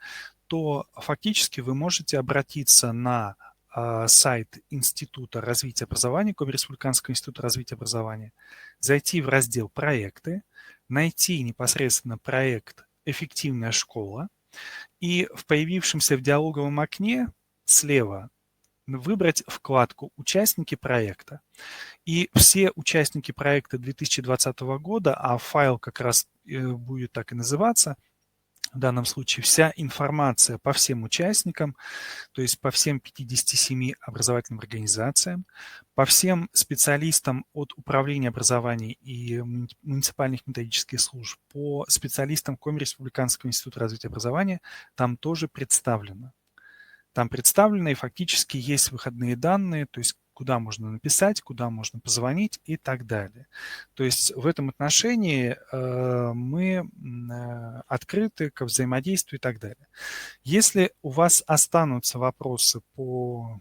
то фактически вы можете обратиться на сайт Института развития образования, Коми Республиканского института развития образования, зайти в раздел «Проекты», найти непосредственно проект «Эффективная школа» и в появившемся в диалоговом окне слева выбрать вкладку «Участники проекта». И все участники проекта 2020 года, а файл как раз будет так и называться, в данном случае вся информация по всем участникам, то есть по всем 57 образовательным организациям, по всем специалистам от Управления образования и муниципальных методических служб, по специалистам Коми Республиканского института развития образования, там тоже представлено. Там представлено и фактически есть выходные данные, то есть куда можно написать, куда можно позвонить и так далее. То есть в этом отношении мы открыты к взаимодействию и так далее. Если у вас останутся вопросы по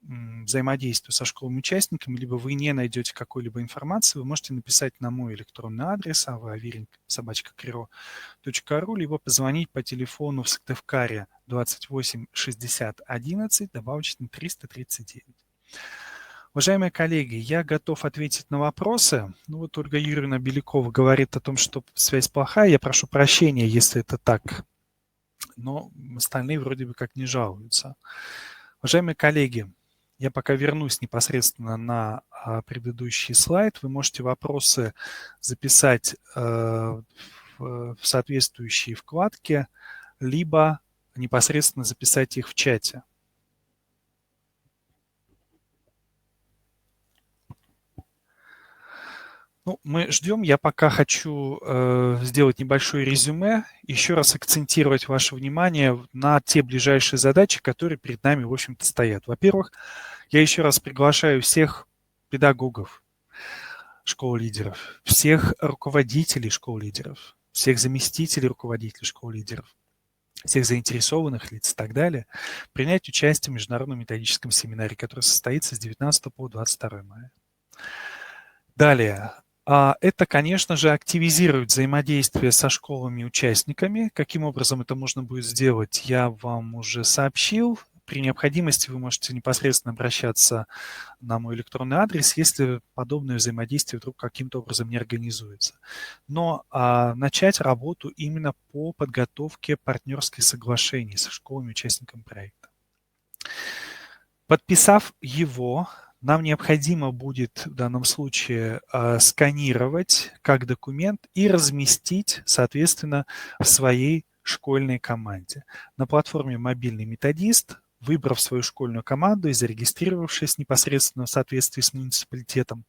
взаимодействию со школами-участниками, либо вы не найдете какой-либо информации, вы можете написать на мой электронный адрес avaviring@kiro.ru, либо позвонить по телефону в Сыктывкаре 28 60 11, добавочный 339. Уважаемые коллеги, я готов ответить на вопросы. Ну вот Ольга Юрьевна Белякова говорит о том, что связь плохая. Я прошу прощения, если это так, но остальные вроде бы как не жалуются. Уважаемые коллеги, я пока вернусь непосредственно на предыдущий слайд. Вы можете вопросы записать в соответствующие вкладки, либо непосредственно записать их в чате. Ну, мы ждем. Я пока хочу сделать небольшое резюме, еще раз акцентировать ваше внимание на те ближайшие задачи, которые перед нами, в общем-то, стоят. Во-первых, я еще раз приглашаю всех педагогов школ лидеров, всех руководителей школ лидеров, всех заместителей руководителей школ лидеров, всех заинтересованных лиц и так далее, принять участие в международном методическом семинаре, который состоится с 19 по 22 мая. Далее. Это, конечно же, активизирует взаимодействие со школами-участниками. Каким образом это можно будет сделать, я вам уже сообщил. При необходимости вы можете непосредственно обращаться на мой электронный адрес, если подобное взаимодействие вдруг каким-то образом не организуется. Но начать работу именно по подготовке партнерских соглашений со школами-участниками проекта. Подписав его, нам необходимо будет в данном случае сканировать как документ и разместить, соответственно, в своей школьной команде. На платформе «Мобильный методист», выбрав свою школьную команду и зарегистрировавшись непосредственно в соответствии с муниципалитетом,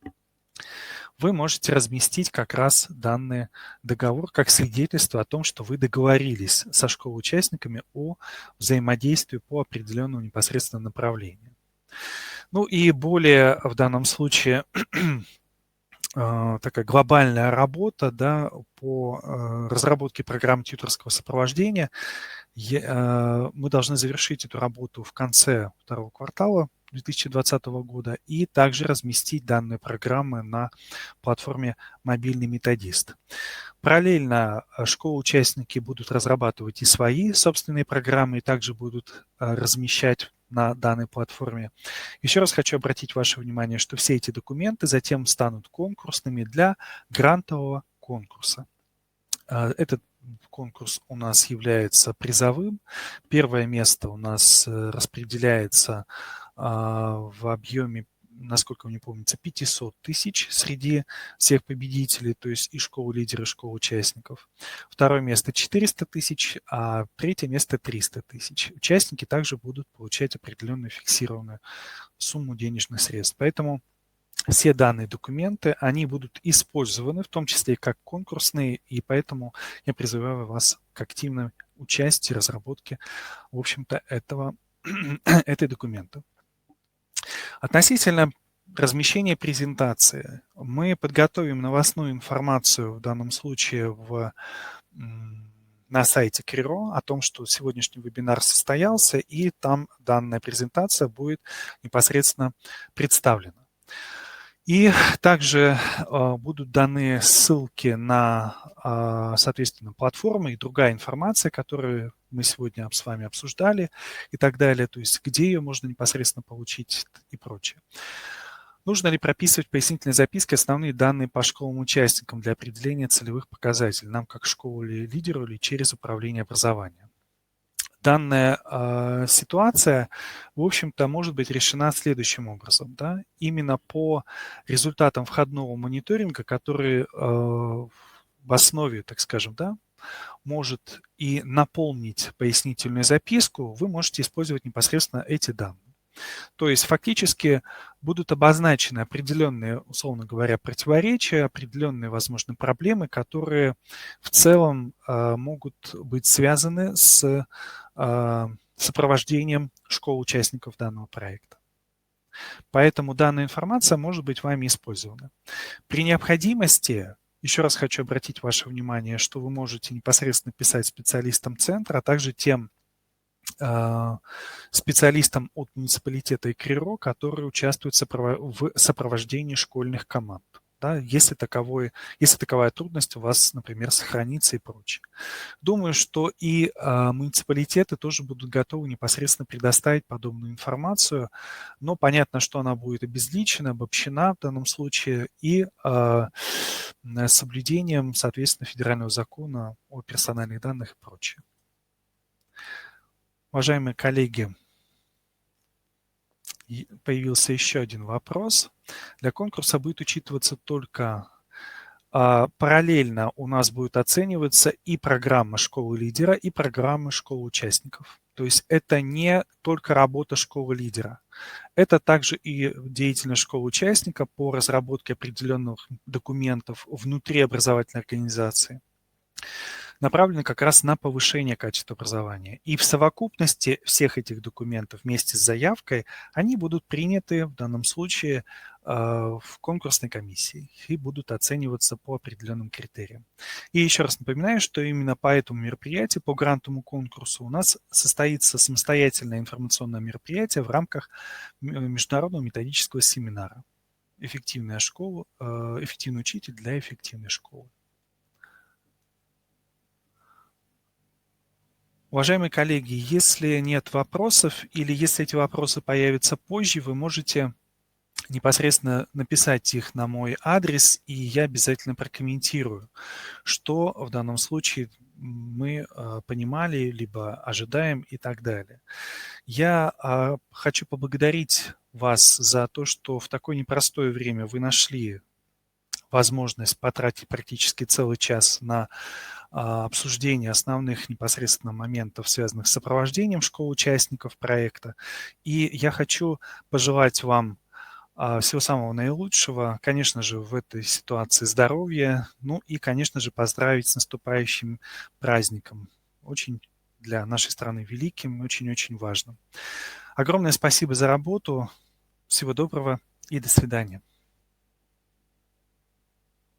вы можете разместить как раз данный договор как свидетельство о том, что вы договорились со школой-участниками о взаимодействии по определенному непосредственно направлению. Ну и более в данном случае такая глобальная работа, да, по разработке программ тьюторского сопровождения. Мы должны завершить эту работу в конце второго квартала 2020 года и также разместить данные программы на платформе «Мобильный методист». Параллельно школы-участники будут разрабатывать и свои собственные программы, и также будут размещать на данной платформе. Еще раз хочу обратить ваше внимание, что все эти документы затем станут конкурсными для грантового конкурса. Этот конкурс у нас является призовым. Первое место у нас распределяется в объеме, насколько мне помнится, 500 тысяч среди всех победителей, то есть и школ-лидеров, и школ-участников. Второе место 400 тысяч, а третье место 300 тысяч. Участники также будут получать определенную фиксированную сумму денежных средств. Поэтому все данные документы, они будут использованы, в том числе как конкурсные, и поэтому я призываю вас к активному участию в разработке, в общем-то, этой документа. Относительно размещения презентации. Мы подготовим новостную информацию в данном случае на сайте КРИРО о том, что сегодняшний вебинар состоялся, и там данная презентация будет непосредственно представлена. И также будут даны ссылки на, соответственно, платформы и другая информация, которую мы сегодня с вами обсуждали и так далее, то есть где ее можно непосредственно получить и прочее. Нужно ли прописывать в пояснительной записке основные данные по школам-участникам для определения целевых показателей, нам как школе-лидеру или через управление образованием? Данная ситуация, в общем-то, может быть решена следующим образом. Да? Именно по результатам входного мониторинга, который в основе, так скажем, да, может и наполнить пояснительную записку, вы можете использовать непосредственно эти данные. То есть фактически будут обозначены определенные, условно говоря, противоречия, определенные, возможно, проблемы, которые в целом могут быть связаны с сопровождением школ-участников данного проекта. Поэтому данная информация может быть вами использована. При необходимости, еще раз хочу обратить ваше внимание, что вы можете непосредственно писать специалистам центра, а также тем специалистам от муниципалитета и КРИРО, которые участвуют в сопровождении школьных команд. да, если таковая трудность у вас, например, сохранится и прочее. Думаю, что и муниципалитеты тоже будут готовы непосредственно предоставить подобную информацию, но понятно, что она будет обезличена, обобщена в данном случае и с соблюдением, соответственно, федерального закона о персональных данных и прочее. Уважаемые коллеги, появился еще один вопрос. Для конкурса будет учитываться только параллельно у нас будет оцениваться и программа школы лидера, и программа школы участников. То есть это не только работа школы лидера, это также и деятельность школы участника по разработке определенных документов внутри образовательной организации, направлены как раз на повышение качества образования. И в совокупности всех этих документов вместе с заявкой они будут приняты в данном случае в конкурсной комиссии и будут оцениваться по определенным критериям. И еще раз напоминаю, что именно по этому мероприятию, по грантовому конкурсу у нас состоится самостоятельное информационное мероприятие в рамках международного методического семинара «Эффективная школа, эффективный учитель для эффективной школы». Уважаемые коллеги, если нет вопросов или если эти вопросы появятся позже, вы можете непосредственно написать их на мой адрес, и я обязательно прокомментирую, что в данном случае мы понимали, либо ожидаем и так далее. Я хочу поблагодарить вас за то, что в такое непростое время вы нашли возможность потратить практически целый час на обсуждение основных непосредственно моментов, связанных с сопровождением школ участников проекта. И я хочу пожелать вам всего самого наилучшего, конечно же, в этой ситуации здоровья, ну и, конечно же, поздравить с наступающим праздником. Очень для нашей страны великим, очень-очень важным. Огромное спасибо за работу. Всего доброго и до свидания.